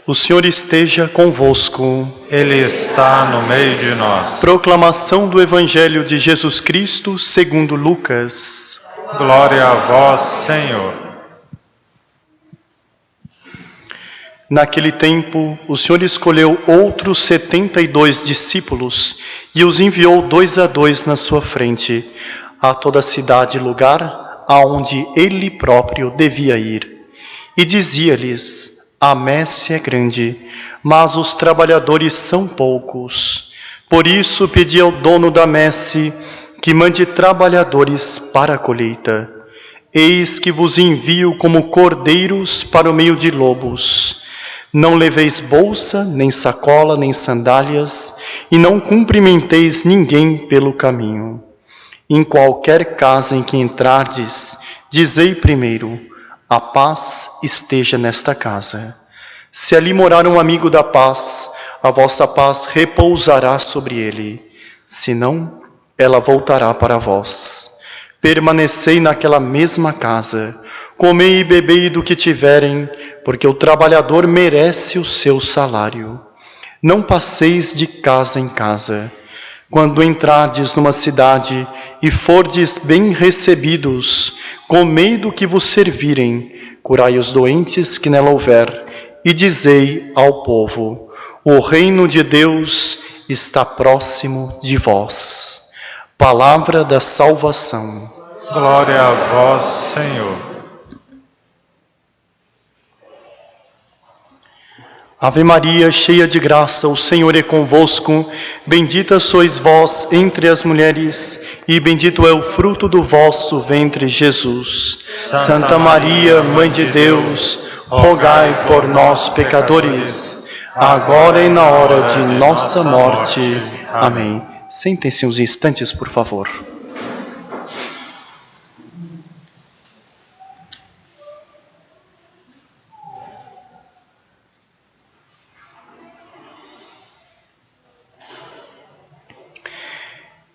O Senhor esteja convosco. Ele está no meio de nós. Proclamação do Evangelho de Jesus Cristo segundo Lucas. Glória a vós, Senhor. Naquele tempo, o Senhor escolheu outros 72 discípulos e os enviou 2 a 2 na sua frente, a toda cidade e lugar aonde ele próprio devia ir. E dizia-lhes: a messe é grande, mas os trabalhadores são poucos. Por isso pedi ao dono da messe que mande trabalhadores para a colheita. Eis que vos envio como cordeiros para o meio de lobos. Não leveis bolsa, nem sacola, nem sandálias, e não cumprimenteis ninguém pelo caminho. Em qualquer casa em que entrardes, dizei primeiro: a paz esteja nesta casa. Se ali morar um amigo da paz, a vossa paz repousará sobre ele. Se não, ela voltará para vós. Permanecei naquela mesma casa, comei e bebei do que tiverem, porque o trabalhador merece o seu salário. Não passeis de casa em casa. Quando entrardes numa cidade e fordes bem recebidos, comei do que vos servirem, curai os doentes que nela houver, e dizei ao povo: o reino de Deus está próximo de vós. Palavra da salvação. Glória a vós, Senhor. Ave Maria, cheia de graça, o Senhor é convosco. Bendita sois vós entre as mulheres, e bendito é o fruto do vosso ventre, Jesus. Santa Maria, Mãe de Deus, rogai por nós, pecadores, agora e na hora de nossa morte. Amém. Sentem-se uns instantes, por favor.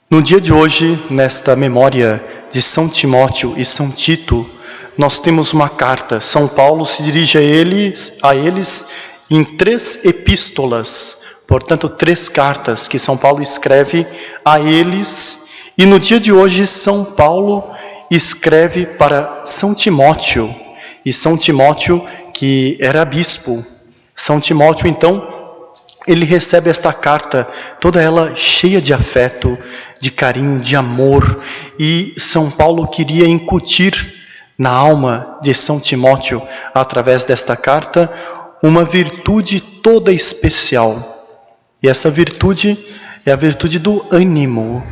No dia de hoje, nesta memória de São Timóteo e São Tito, nós temos uma carta. São Paulo se dirige a eles em 3 epístolas, portanto 3 cartas que São Paulo escreve a eles. E no dia de hoje, São Paulo escreve para São Timóteo, e São Timóteo que era bispo. São Timóteo, então, ele recebe esta carta, toda ela cheia de afeto, de carinho, de amor, e São Paulo queria incutir na alma de São Timóteo, através desta carta, uma virtude toda especial. E essa virtude é a virtude do ânimo.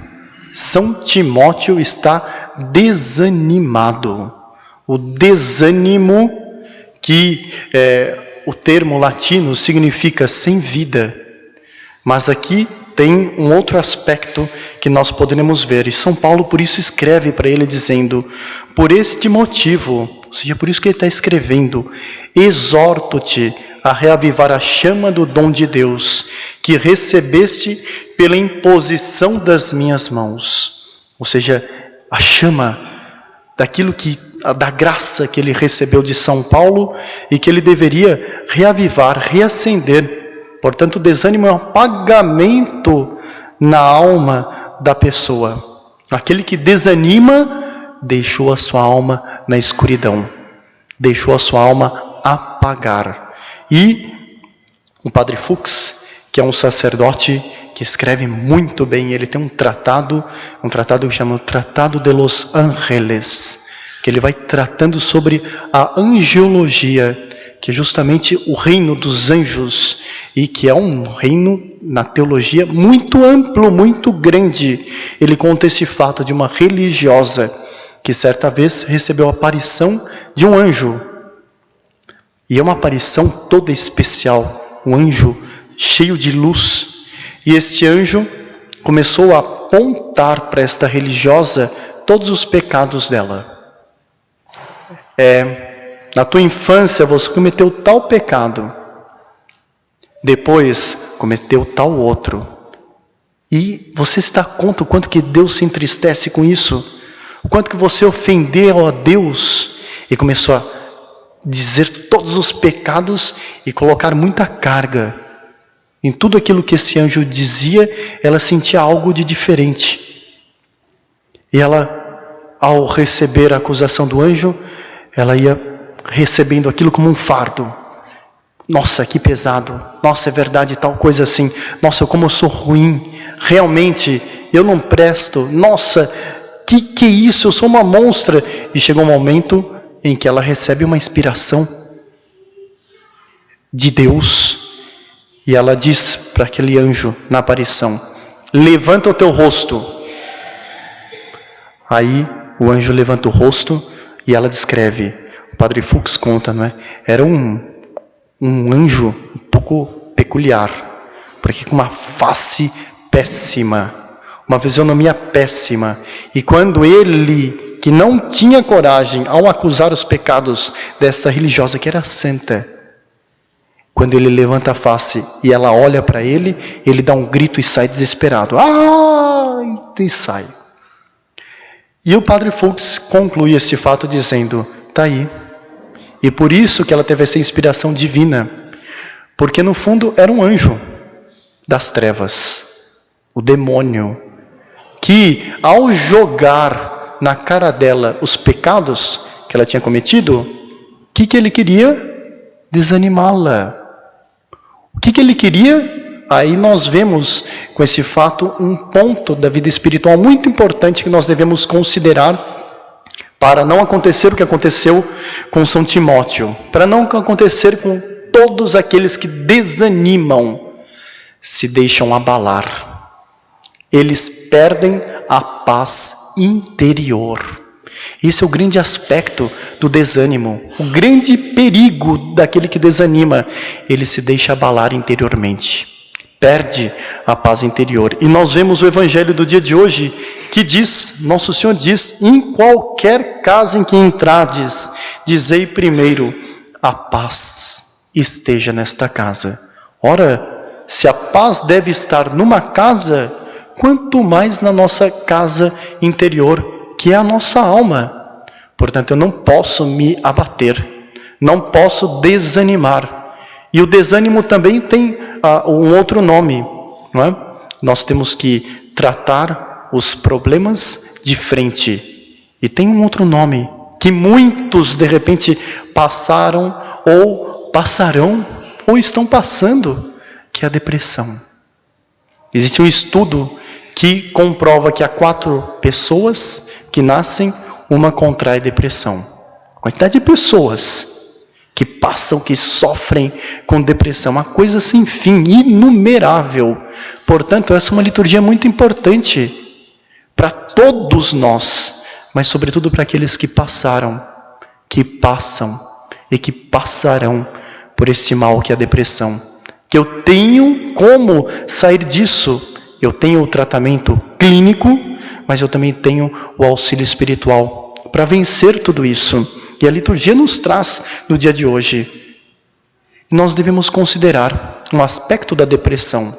São Timóteo está desanimado. O desânimo, que o termo latino significa sem vida, mas aqui tem um outro aspecto que nós poderemos ver, e São Paulo por isso escreve para ele dizendo: por este motivo, ou seja, por isso que ele está escrevendo, exorto-te a reavivar a chama do dom de Deus, que recebeste pela imposição das minhas mãos. Ou seja, a chama daquilo da graça que ele recebeu de São Paulo e que ele deveria reavivar, reacender. Portanto, o desânimo é um apagamento na alma da pessoa. Aquele que desanima deixou a sua alma na escuridão, deixou a sua alma apagar. E o Padre Fuchs, que é um sacerdote que escreve muito bem, ele tem um tratado que chama Tratado de los Ángeles, que ele vai tratando sobre a angelologia, que é justamente o reino dos anjos, e que é um reino na teologia muito amplo, muito grande. Ele conta esse fato de uma religiosa que certa vez recebeu a aparição de um anjo, e é uma aparição toda especial, um anjo cheio de luz, e este anjo começou a apontar para esta religiosa todos os pecados dela. Na tua infância você cometeu tal pecado, depois cometeu tal outro, e você se dá conta o quanto que Deus se entristece com isso, o quanto que você ofendeu a Deus, e começou a dizer todos os pecados e colocar muita carga. Em tudo aquilo que esse anjo dizia, ela sentia algo de diferente. E ela, ao receber a acusação do anjo, ela ia recebendo aquilo como um fardo. Nossa, que pesado. Nossa, é verdade, tal coisa assim. Nossa, como eu sou ruim. Realmente, eu não presto. Nossa, que é isso? Eu sou uma monstra. E chegou um momento em que ela recebe uma inspiração de Deus. E ela diz para aquele anjo na aparição: levanta o teu rosto. Aí o anjo levanta o rosto e ela descreve. O Padre Fux conta, não é? Era um anjo um pouco peculiar, porque com uma face péssima, uma fisionomia péssima. E quando ele, que não tinha coragem ao acusar os pecados desta religiosa que era santa, quando ele levanta a face e ela olha para ele, ele dá um grito e sai desesperado. Ai! E sai. E o Padre Fux conclui esse fato dizendo: tá aí. E por isso que ela teve essa inspiração divina, porque no fundo era um anjo das trevas, o demônio, que ao jogar na cara dela os pecados que ela tinha cometido, o que ele queria? Desanimá-la. O que ele queria? Aí nós vemos com esse fato um ponto da vida espiritual muito importante que nós devemos considerar para não acontecer o que aconteceu com São Timóteo, para não acontecer com todos aqueles que desanimam, se deixam abalar. Eles perdem a paz interior. Esse é o grande aspecto do desânimo, o grande perigo daquele que desanima. Ele se deixa abalar interiormente, perde a paz interior. E nós vemos o evangelho do dia de hoje que diz, Nosso Senhor diz: em qualquer casa em que entrardes, dizei primeiro: a paz esteja nesta casa. Ora, se a paz deve estar numa casa, quanto mais na nossa casa interior, que é a nossa alma. Portanto, eu não posso me abater, não posso desanimar. E o desânimo também tem um outro nome, não é? Nós temos que tratar os problemas de frente. E tem um outro nome, que muitos de repente passaram, ou passarão, ou estão passando, que é a depressão. Existe um estudo que comprova que há 4 pessoas que nascem, uma contrai depressão. A quantidade de pessoas que passam, que sofrem com depressão, uma coisa sem fim, inumerável. Portanto, essa é uma liturgia muito importante para todos nós, mas sobretudo para aqueles que passaram, que passam e que passarão por esse mal que é a depressão. Que eu tenho como sair disso. Eu tenho o tratamento clínico, mas eu também tenho o auxílio espiritual para vencer tudo isso. E a liturgia nos traz no dia de hoje. Nós devemos considerar um aspecto da depressão.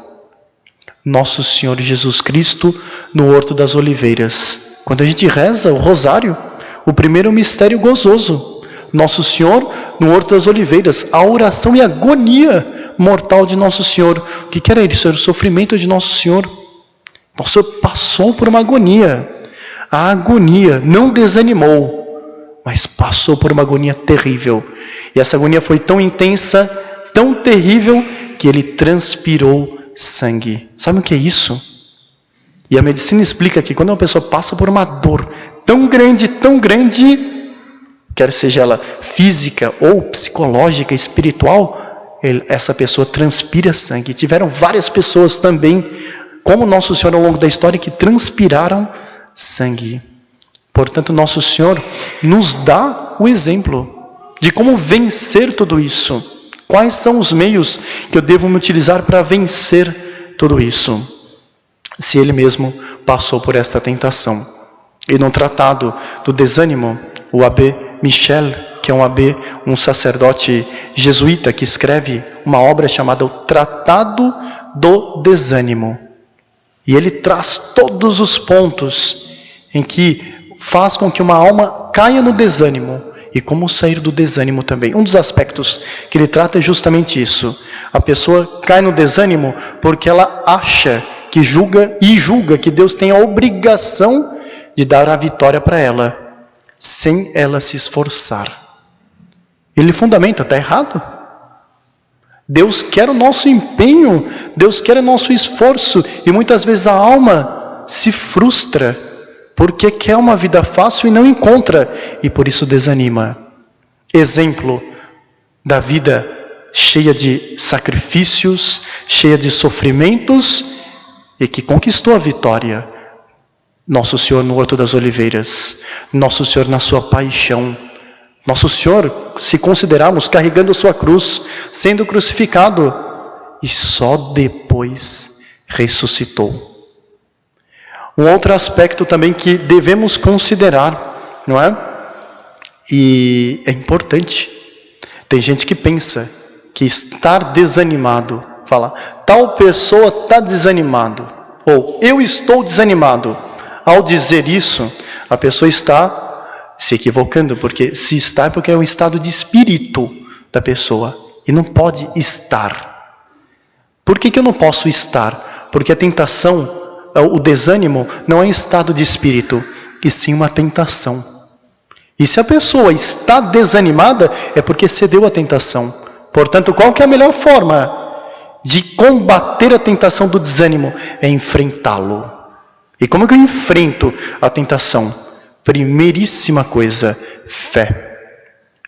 Nosso Senhor Jesus Cristo no Horto das Oliveiras. Quando a gente reza o rosário, o primeiro mistério gozoso. Nosso Senhor no Horto das Oliveiras, a oração e a agonia mortal de Nosso Senhor. O que era isso? Era o sofrimento de Nosso Senhor. Nosso Senhor passou por uma agonia. A agonia não desanimou, mas passou por uma agonia terrível. E essa agonia foi tão intensa, tão terrível, que ele transpirou sangue. Sabe o que é isso? E a medicina explica que quando uma pessoa passa por uma dor tão grande, quer seja ela física ou psicológica, espiritual, essa pessoa transpira sangue. Tiveram várias pessoas também, como Nosso Senhor ao longo da história, que transpiraram sangue. Portanto, Nosso Senhor nos dá o exemplo de como vencer tudo isso. Quais são os meios que eu devo me utilizar para vencer tudo isso? Se Ele mesmo passou por esta tentação. E no tratado do desânimo, o abbé Michel, que é um sacerdote jesuíta, que escreve uma obra chamada O Tratado do Desânimo. E ele traz todos os pontos em que faz com que uma alma caia no desânimo e como sair do desânimo também. Um dos aspectos que ele trata é justamente isso. A pessoa cai no desânimo porque ela acha que julga que Deus tem a obrigação de dar a vitória para ela, sem ela se esforçar. Ele fundamenta, está errado. Deus quer o nosso empenho, Deus quer o nosso esforço, e muitas vezes a alma se frustra, porque quer uma vida fácil e não encontra, e por isso desanima. Exemplo da vida cheia de sacrifícios, cheia de sofrimentos, e que conquistou a vitória. Nosso Senhor no Horto das Oliveiras, Nosso Senhor na sua paixão, Nosso Senhor, se considerarmos, carregando a sua cruz, sendo crucificado, e só depois ressuscitou. Um outro aspecto também que devemos considerar, não é? E é importante. Tem gente que pensa que estar desanimado, fala, tal pessoa está desanimado, ou eu estou desanimado. Ao dizer isso, a pessoa está se equivocando, porque se está é porque é um estado de espírito da pessoa, e não pode estar. Por que eu não posso estar? Porque a tentação, o desânimo, não é um estado de espírito, e sim uma tentação. E se a pessoa está desanimada, é porque cedeu à tentação. Portanto, qual que é a melhor forma de combater a tentação do desânimo? É enfrentá-lo. E como que eu enfrento a tentação? Primeiríssima coisa, fé.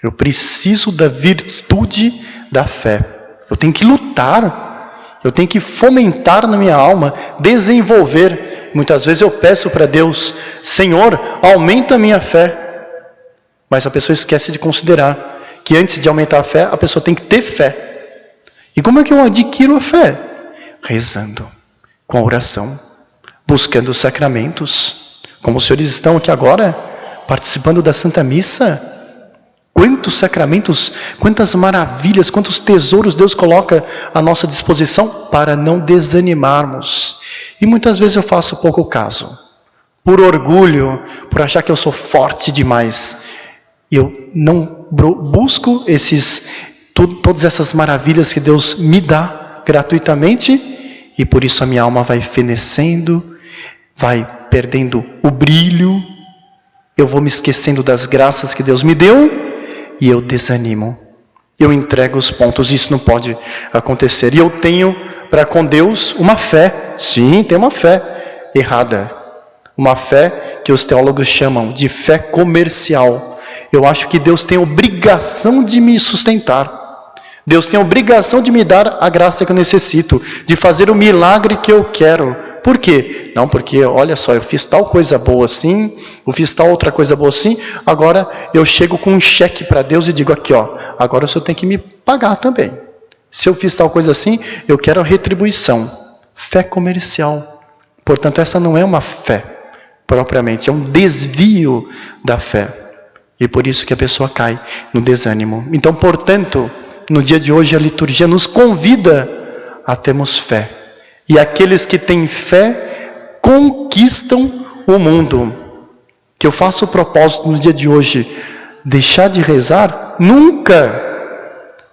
Eu preciso da virtude da fé. Eu tenho que lutar, eu tenho que fomentar na minha alma, desenvolver. Muitas vezes eu peço para Deus, Senhor, aumenta a minha fé. Mas a pessoa esquece de considerar que antes de aumentar a fé, a pessoa tem que ter fé. E como é que eu adquiro a fé? Rezando, com a oração, buscando os sacramentos, como os senhores estão aqui agora, participando da Santa Missa. Quantos sacramentos, quantas maravilhas, quantos tesouros Deus coloca à nossa disposição para não desanimarmos. E muitas vezes eu faço pouco caso, por orgulho, por achar que eu sou forte demais. Eu não busco todas essas maravilhas que Deus me dá gratuitamente, e por isso a minha alma vai fenecendo, vai perdendo o brilho, eu vou me esquecendo das graças que Deus me deu, e eu desanimo, eu entrego os pontos. Isso não pode acontecer. E eu tenho para com Deus uma fé, sim, tem uma fé errada, uma fé que os teólogos chamam de fé comercial. Eu acho que Deus tem obrigação de me sustentar, Deus tem a obrigação de me dar a graça que eu necessito, de fazer o milagre que eu quero. Por quê? Não, porque olha só, eu fiz tal coisa boa assim, eu fiz tal outra coisa boa assim, agora eu chego com um cheque para Deus e digo aqui, ó, agora o senhor tem que me pagar também. Se eu fiz tal coisa assim, eu quero a retribuição. Fé comercial. Portanto, essa não é uma fé propriamente, é um desvio da fé. E por isso que a pessoa cai no desânimo. Então, portanto, no dia de hoje a liturgia nos convida a termos fé. E aqueles que têm fé conquistam o mundo. Que eu faço o propósito no dia de hoje, deixar de rezar? Nunca.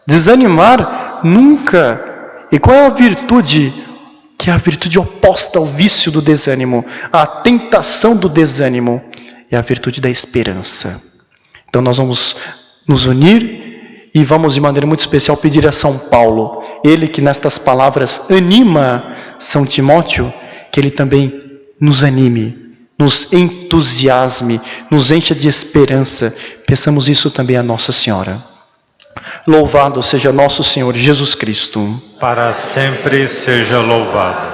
Desanimar? Nunca. E qual é a virtude? Que é a virtude oposta ao vício do desânimo, à tentação do desânimo. É a virtude da esperança. Então nós vamos nos unir e vamos de maneira muito especial pedir a São Paulo, ele que nestas palavras anima São Timóteo, que ele também nos anime, nos entusiasme, nos encha de esperança. Peçamos isso também a Nossa Senhora. Louvado seja nosso Senhor Jesus Cristo. Para sempre seja louvado.